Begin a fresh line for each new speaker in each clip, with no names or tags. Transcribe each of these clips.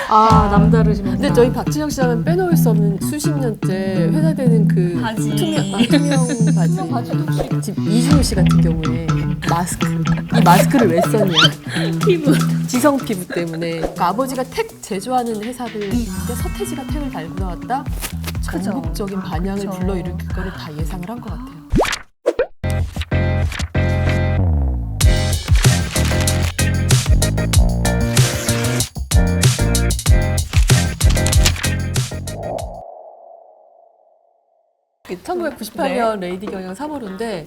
남다르시면서.
근데 저희 박진영 씨 하면 빼놓을 수 없는 수십 년째 회자되는 그
바지.
투명 바지.
투명 바지도 혹시
지금 이준호 씨 같은 경우에 이 마스크를 왜 썼냐?
피부.
지성 피부 때문에. 그러니까 아버지가 택 제조하는 회사를 있는데 서태지가 택을 달고 나왔다. 전국적인 반향을
그쵸.
불러일으킬 거를 다 예상을 한 것 같아요. 그 1998년 레이디 경영 3월호인데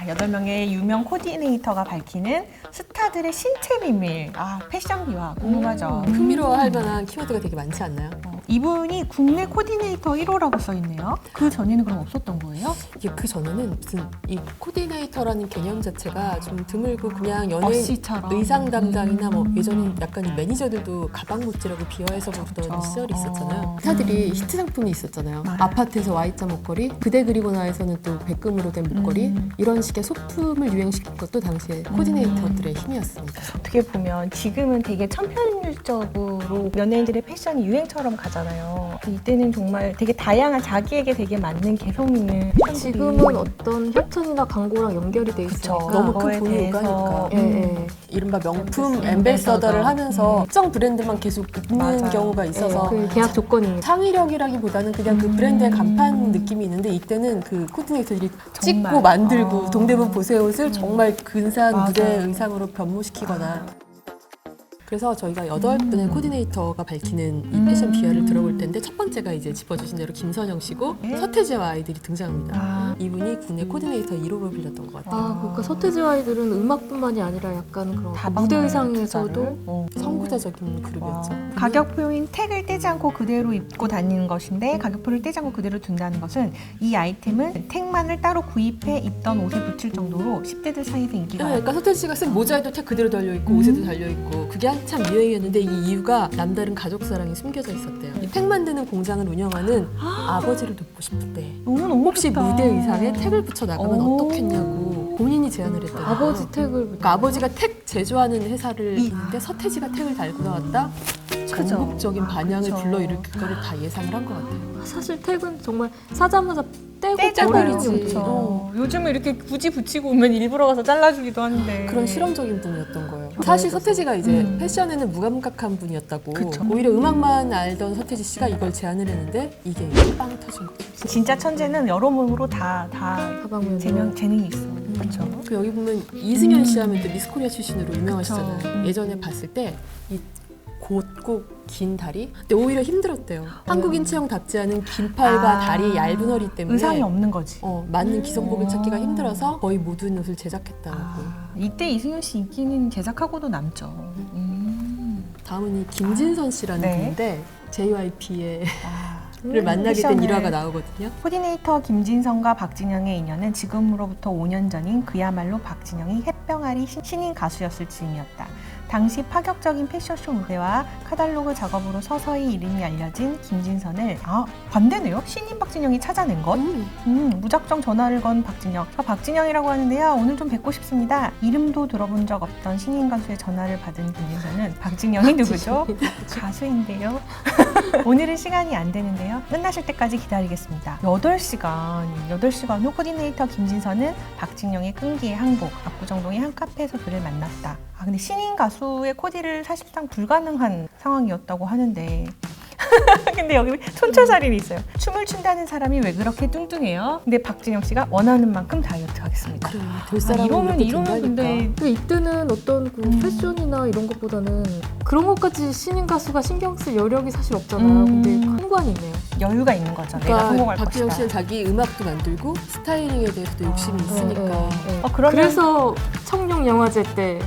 8명의 유명 코디네이터가 밝히는 스타들의 신체 비밀. 패션 비화 궁금하죠.
흥미로워할 만한 키워드가 되게 많지 않나요?
이분이 국내 코디네이터 1호라고 써있네요. 그 전에는 그럼 없었던 거예요?
이게 그 전에는 무슨 이 코디네이터라는 개념 자체가 좀 드물고 그냥 연예인
어시처럼.
의상 담당이나 뭐 예전에 약간 이 매니저들도 가방 못지라고 비하해서 부르던
그쵸.
시절이 있었잖아요. 스타들이 히트 상품이 있었잖아요. 아파트에서 Y자 목걸이, 그대 그리고 나에서는 또 백금으로 된 목걸이 이런 식의 소품을 유행시킨 것도 당시에 코디네이터들의 힘이었습니다.
어떻게 보면 지금은 되게 천편일적으로 연예인들의 패션이 유행처럼 가잖아요. 이때는 정말 되게 다양한 자기에게 되게 맞는 개성 있는 패션들이
지금은 어떤 협찬이나 광고랑 연결이 돼 있으니까
그쵸.
너무 큰
그거에
돈이
대해서
오가니까.
예.
이른바 명품
엠베서더.
엠베서더를 하면서 특정 브랜드만 계속 입는
맞아요.
경우가 있어서
그 계약 조건입니다.
창의력이라기보다는 그냥 그 브랜드의 간판 느낌이 있는데 이때는 그 코디네이터들이
정말.
찍고 만들고 동대문 보세 옷을 정말 근사한
맞아요.
무대 의상으로 변모시키거나 그래서 저희가 8분의 코디네이터가 밝히는 이 패션 비하를 들어볼 텐데 첫 번째가 이제 짚어주신 대로 김선영 씨고
네.
서태지와 아이들이 등장합니다.
아.
이분이 국내 코디네이터 1호로 빌렸던 것 같아요.
그러니까 서태지 아이들은 음악뿐만이 아니라 약간 그런
다방면
무대 의상에서도
투자를.
선구자적인 그룹이었죠.
가격표인 택을 떼지 않고 그대로 입고 다니는 것인데 가격표를 떼지 않고 그대로 둔다는 것은 이 아이템은 택만을 따로 구입해 입던 옷에 붙일 정도로 10대들 사이에서 인기가
그러니까 서태지 씨가 쓴 모자에도 택 그대로 달려있고 옷에도 달려있고 그게 한참 유행이었는데 이 이유가 남다른 가족 사랑이 숨겨져 있었대요. 이 팩 만드는 공장을 운영하는 아버지를 돕고 싶은데
너무
혹시
좋다.
무대 의상에 택을 붙여 나가면
오.
어떻겠냐고 본인이 제안을 했대요.
아버지 택을
그러니까 아버지가 택 제조하는 회사를 있는데 서태지가 택을 달고 나왔다.
그죠.
전국적인 반향을
그쵸.
불러일으킬 거를 다 예상을 한 것 같아요.
사실 택은 정말 사자마자 떼고
떼버리지.
버리지.
그렇죠. 요즘은 이렇게 굳이 붙이고 오면 일부러 가서 잘라주기도 하는데
그런 실험적인 분이었던 거예요. 사실 서태지가 이제 패션에는 무감각한 분이었다고
그쵸.
오히려 음악만 알던 서태지 씨가 이걸 제안을 했는데 이게 빵 터진 거죠.
진짜 천재는 여러모로 다
가방면
재능이 있어. 그렇죠.
그 여기 보면 이승현 씨 하면 또 미스코리아 출신으로 유명하시잖아요.
그쵸.
예전에 봤을 때 이 곧고 긴 다리? 근데 오히려 힘들었대요. 한국인 체형답지 않은 긴 팔과 다리 얇은 허리 때문에
의상이 없는 거지.
맞는 기성복을 찾기가 힘들어서 거의 모든 옷을 제작했다고.
이때 이승현 씨 인기는 제작하고도 남죠.
다음은 이 김진선 씨라는
네.
분인데 JYP의 를 만나게 된
패션을.
일화가 나오거든요.
코디네이터 김진성과 박진영의 인연은 지금으로부터 5년 전인 그야말로 박진영이 햇병아리 신인 가수였을 즈음이었다. 당시 파격적인 패션쇼 무대와 카탈로그 작업으로 서서히 이름이 알려진 김진선을 반대네요. 신인 박진영이 찾아낸 것. 무작정 전화를 건 박진영. 박진영이라고 하는데요. 오늘 좀 뵙고 싶습니다. 이름도 들어본 적 없던 신인 가수의 전화를 받은 김진선은 박진영이 누구죠? 가수인데요. 오늘은 시간이 안 되는데요. 끝나실 때까지 기다리겠습니다. 8시간 후 코디네이터 김진선은 박진영의 끈기의 항복, 압구정동의 한 카페에서 그를 만났다. 근데 신인 가수의 코디를 사실상 불가능한 상황이었다고 하는데 근데 여기 촌철살인이 있어요. 춤을 춘다는 사람이 왜 그렇게 뚱뚱해요? 근데 박진영 씨가 원하는 만큼 다이어트 하겠습니다.
될 사람은
이러면 근데
근데 이때는 어떤 그 패션이나 이런 것보다는 그런 것까지 신인 가수가 신경 쓸 여력이 사실 없잖아요. 근데 상관이 있네요.
여유가 있는 거죠. 내가
그러니까
성공할
박진영
것이다.
씨는 자기 음악도 만들고 스타일링에 대해서도 욕심이 있으니까
그러면
그래서 청룡 영화제 때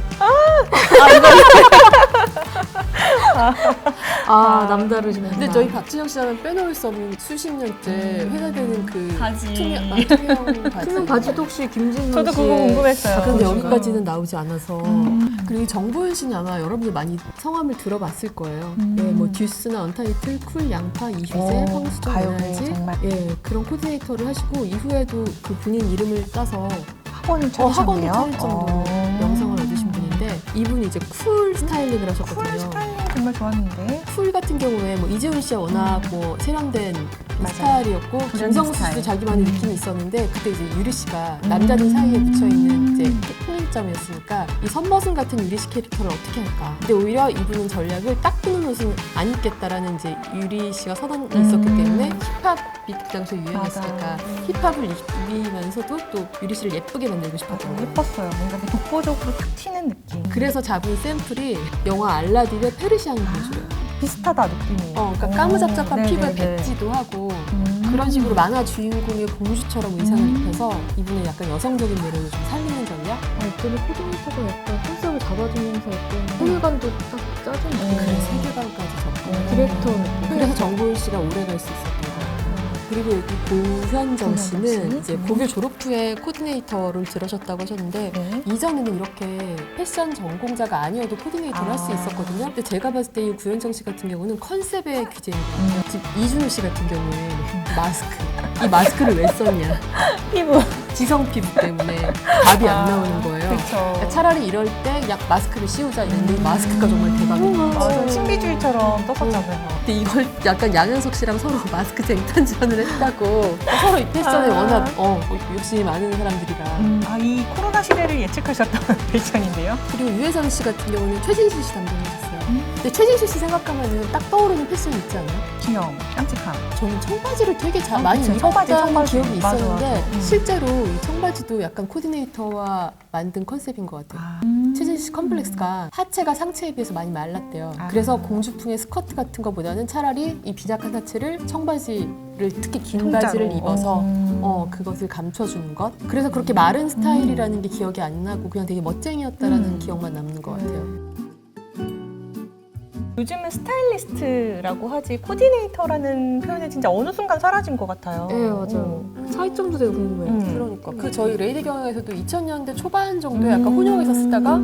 남다르시면서.
근데 저희 박진영 씨 하면 빼놓을 수 없는 수십 년째 회자되는 그
바지.
투명 바지.
투명 바지도 혹시 김진선
저도 그거
씨의
궁금했어요.
근데
바지가-
여기까지는 나오지 않아서 그리고 이 정보현 씨는 아마 여러분들 많이 성함을 들어봤을 거예요. 예, 뭐 듀스나 언타이틀, 쿨, 양파, 이휘재, 황수정,
가요계
에너지
정말.
그런 코디네이터를 하시고 이후에도 그 본인 이름을 따서
학원을
학원도
차리셨네요.
차릴 정도로 명성을 얻으신 분인데 이분이 이제 쿨 스타일링을 하셨거든요.
쿨 스타일링 정말 좋았는데.
풀 같은 경우에 뭐 이재훈 씨가 워낙 뭐 세련된
맞아요.
스타일이었고
도전적
김성수
스타일.
씨도 자기만의 느낌이 있었는데 그때 이제 유리 씨가 남자들 사이에 묻혀 있는 이제 통일점이었으니까 이 선머슴 같은 유리 씨 캐릭터를 어떻게 할까? 근데 오히려 이분은 전략을 딱 붙는 옷은 안 입겠다라는 이제 유리 씨가 선언이 있었기 때문에 힙합이 그 당시에 유행했으니까 힙합을 입으면서도 또 유리 씨를 예쁘게 만들고 싶었던 거예요.
예뻤어요. 뭔가 되게 독보적으로 탁 튀는 느낌.
그래서 잡은 샘플이 영화 알라딘의 페르시안 공주예요.
비슷하다 느낌이.
그러니까 까무잡잡한 피부에
네네네.
배지도 하고 그런 식으로 만화 주인공의 공주처럼 의상을 입혀서 이분의 약간 여성적인 매력을 좀 살리는 전략?
이때는 코디네이터가 약간 컨셉을 잡아주면서 어떤 세계관도 딱 짜주는
그런 세계관까지 접근.
디렉터 느낌.
그래서 정보윤 씨가 오래 갈 수 있었던 거예요. 그리고 여기 고현정 씨는
씨?
이제 고교 졸업 후에 코디네이터를 들으셨다고 하셨는데
네.
이전에는 이렇게 패션 전공자가 아니어도 코디네이터를 할 수 있었거든요. 근데 제가 봤을 때 이 구현정 씨 같은 경우는 컨셉의 규제인 거예요. 지금 이준호 씨 같은 경우에 마스크. 이 마스크를 왜 썼냐?
피부.
지성 피부 때문에 답이 안 나오는 거예요.
그렇죠.
그러니까 차라리 이럴 때 그냥 마스크를 씌우자 이랬는데 마스크가 정말 대박이에요.
맞아요. 신비주의처럼 떴었잖아요.
근데 이걸 약간 양현석 씨랑 서로 마스크 쟁탈전을 했다고 서로 이 패션에 워낙 욕심이 많은 사람들이라.
이 코로나 시대를 예측하셨던 패션인데요.
그리고 유혜선 씨 같은 경우는 최진실 씨 담당하셨어요. 근데 최진실 씨 생각하면 딱 떠오르는 패션이 있지 않아요?
귀여움, 깜찍함.
저는 청바지를 되게
아,
많이
그쵸. 청바지,
입었다는
청바지.
기억이
맞아,
있었는데
맞아.
실제로 이 청바지도 약간 코디네이터와 만든 컨셉인 것 같아요. 최진실 씨 컴플렉스가 하체가 상체에 비해서 많이 말랐대요.
아.
그래서 공주풍의 스커트 같은 것보다는 차라리 이 비작한 하체를 청바지를 특히 긴
통짜로.
바지를 입어서 그것을 감춰주는 것. 그래서 그렇게 마른 스타일이라는 게 기억이 안 나고 그냥 되게 멋쟁이였다라는 기억만 남는 것 같아요.
요즘은 스타일리스트라고 하지 코디네이터라는 표현이 진짜 어느 순간 사라진 것 같아요.
네, 맞아요. 차이점도 되게 궁금해요.
그러니까 그 저희 레이디 경영에서도 2000년대 초반 정도에 약간 혼용해서 쓰다가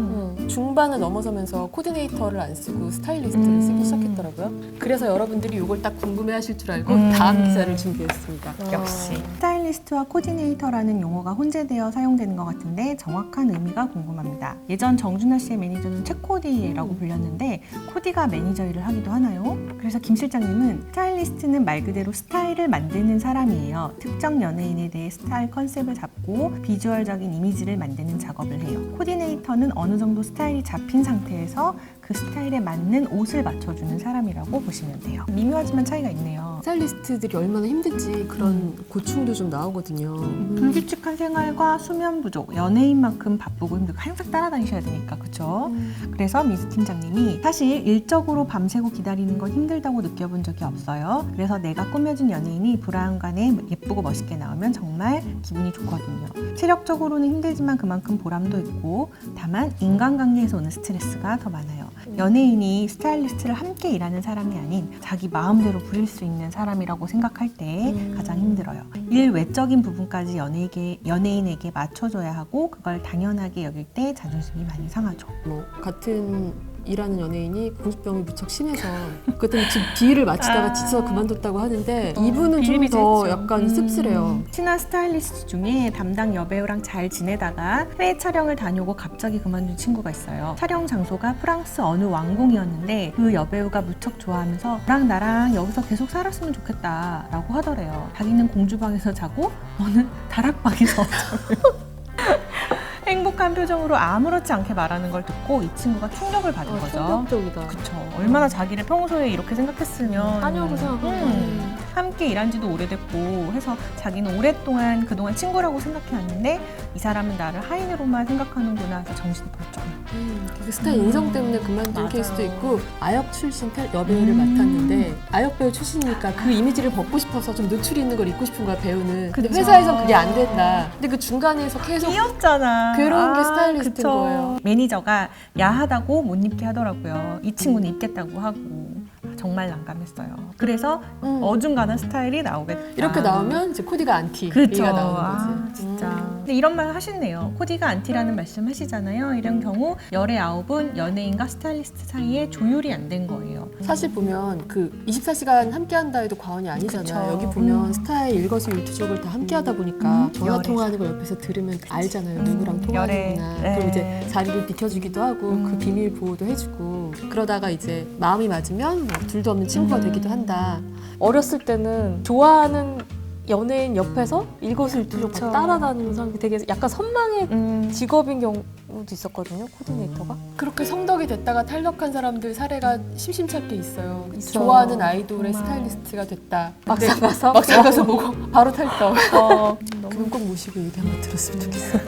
중반을 넘어서면서 코디네이터를 안 쓰고 스타일리스트를 쓰기 시작했더라고요. 그래서 여러분들이 이걸 딱 궁금해하실 줄 알고 다음 기사를 준비했습니다.
역시 스타일리스트와 코디네이터라는 용어가 혼재되어 사용되는 것 같은데 정확한 의미가 궁금합니다. 예전 정준하 씨의 매니저는 최코디라고 불렸는데 코디가 매니저 일을 하기도 하나요? 그래서 김 실장님은 스타일리스트는 말 그대로 스타일을 만드는 사람이에요. 특정 연예인에 대해 스타일 컨셉을 잡고 비주얼적인 이미지를 만드는 작업을 해요. 코디네이터는 어느 정도 스타일이 잡힌 상태에서 그 스타일에 맞는 옷을 맞춰주는 사람이라고 보시면 돼요. 미묘하지만 차이가 있네요.
스타일리스트들이 얼마나 힘든지 그런 고충도 좀 나오거든요.
불규칙한 생활과 수면 부족, 연예인만큼 바쁘고 힘들고 항상 따라다니셔야 되니까 그렇죠? 그래서 미스 팀장님이 사실 일적으로 밤새고 기다리는 건 힘들다고 느껴본 적이 없어요. 그래서 내가 꾸며준 연예인이 브라운관에 예쁘고 멋있게 나오면 정말 기분이 좋거든요. 체력적으로는 힘들지만 그만큼 보람도 있고 다만 인간관계에서 오는 스트레스가 더 많아요. 연예인이 스타일리스트를 함께 일하는 사람이 아닌 자기 마음대로 부릴 수 있는 사람이라고 생각할 때 가장 힘들어요. 일 외적인 부분까지 연예인에게 맞춰줘야 하고 그걸 당연하게 여길 때 자존심이 많이 상하죠.
뭐 같은 일하는 연예인이 공주병이 무척 심해서 그때 지금 비위를 마치다가 지쳐서 그만뒀다고 하는데 이분은 좀 더 약간 씁쓸해요.
친한 스타일리스트 중에 담당 여배우랑 잘 지내다가 해외 촬영을 다녀오고 갑자기 그만둔 친구가 있어요. 촬영 장소가 프랑스 어느 왕궁이었는데 그 여배우가 무척 좋아하면서 너랑 나랑 여기서 계속 살았으면 좋겠다 라고 하더래요. 자기는 공주방에서 자고 너는 다락방에서 행복한 표정으로 아무렇지 않게 말하는 걸 듣고 이 친구가 충격을 받은 거죠.
충격적이다.
그쵸. 얼마나 자기를 평소에 이렇게 생각했으면
하냐고 생각하면
함께 일한 지도 오래됐고 해서 자기는 오랫동안 그동안 친구라고 생각해왔는데 이 사람은 나를 하인으로만 생각하는구나 해서 정신이 벌쩍.
그 스타일 인성 때문에 그만둔
맞아요.
케이스도 있고 아역 출신 여배우를 맡았는데 아역 배우 출신이니까 그 이미지를 벗고 싶어서 좀 노출이 있는 걸 입고 싶은 거야 배우는. 근데
그쵸.
회사에서 그게 안 된다. 근데 그 중간에서 계속
귀엽잖아.
그런 게 스타일리스트인
그쵸.
거예요.
매니저가 야하다고 못 입게 하더라고요. 이 친구는 입겠다고 하고 정말 난감했어요. 그래서 어중간한 스타일이 나오게 됐다.
이렇게 나오면 이제 코디가 안티
그쵸.
얘기가 나오는 거지.
진짜. 근데 이런 말 하시네요. 코디가 안티라는 말씀 하시잖아요. 이런 경우 열의 9은 연예인과 스타일리스트 사이에 조율이 안 된 거예요.
사실 보면 그 24시간 함께한다 해도 과언이 아니잖아요.
그쵸.
여기 보면 스타의 일거수일투족을 다 함께하다 보니까 전화
열애죠.
통화하는 거 옆에서 들으면 알잖아요. 누구랑 통화하는구나.
열애.
그럼 이제
네.
자리를 비켜주기도 하고 그 비밀 보호도 해주고 그러다가 이제 마음이 맞으면 뭐 둘도 없는 친구가 되기도 한다.
어렸을 때는 좋아하는 연예인 옆에서 일거수일투족
그쵸.
따라다니는 사람이 되게 약간 선망의 직업인 경우도 있었거든요. 코디네이터가.
그렇게 성덕이 됐다가 탈덕한 사람들 사례가 심심찮게 있어요.
있어요.
좋아하는 아이돌의
정말.
스타일리스트가 됐다.
막상
근데
가서
막상 가서 보고 바로 탈덕.
너무
그럼 꼭 모시고 얘기 한번 들었으면 좋겠어요.